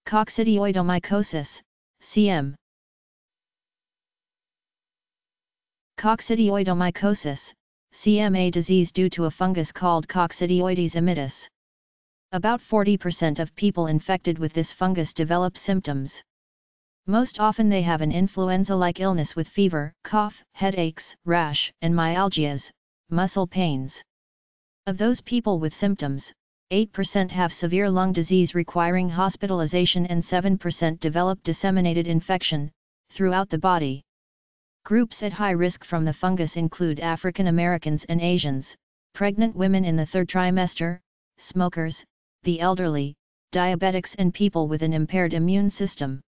Coccidioidomycosis, CM. Coccidioidomycosis, CM, a disease due to a fungus called Coccidioides immitis. About 40% of people infected with this fungus develop symptoms. Most often they have an influenza-like illness with fever, cough, headaches, rash, and myalgias, muscle pains. Of those people with symptoms, 8% have severe lung disease requiring hospitalization and 7% develop disseminated infection throughout the body. Groups at high risk from the fungus include African Americans and Asians, pregnant women in the third trimester, smokers, the elderly, diabetics, and people with an impaired immune system.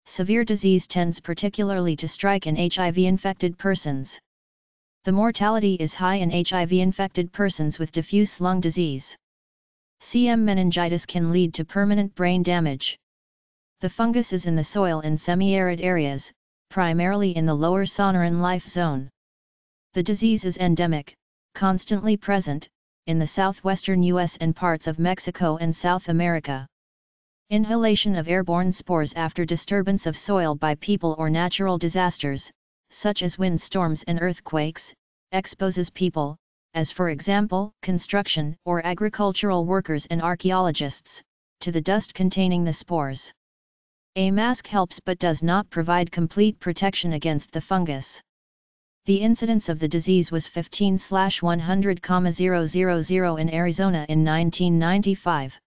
Severe disease tends particularly to strike in HIV-infected persons. The mortality is high in HIV-infected persons with diffuse lung disease. CM meningitis can lead to permanent brain damage. The fungus is in the soil in semiarid areas, primarily in the lower Sonoran life zone. The disease is endemic, constantly present, in the southwestern U.S. and parts of Mexico and South America. Inhalation of airborne spores after disturbance of soil by people or natural disasters, such as windstorms and earthquakes, exposes people, as for example, construction or agricultural workers and archeologists, to the dust containing the spores. A mask helps but does not provide complete protection against the fungus. The incidence of the disease was 15/100,000 in Arizona in 1995.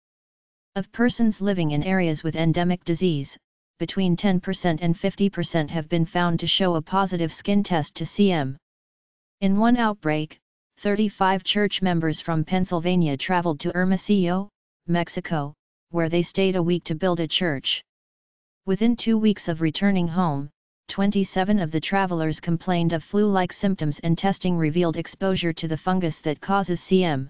Of persons living in areas with endemic disease, between 10% and 50% have been found to show a positive skin test to CM. In one outbreak, 35 church members from Pennsylvania traveled to Hermosillo, Mexico, where they stayed a week to build a church. Within 2 weeks of returning home, 27 of the travelers complained of flu-like symptoms, and testing revealed exposure to the fungus that causes CM.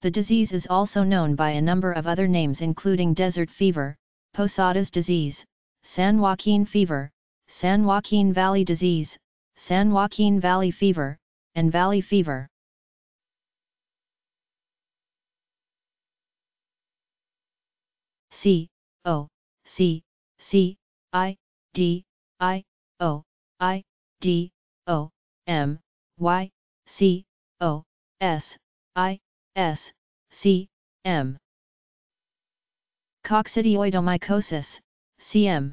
The disease is also known by a number of other names including desert fever, Posadas disease, San Joaquin fever, San Joaquin Valley disease, San Joaquin Valley fever, and Valley fever. Coccidioidomycosis, CM.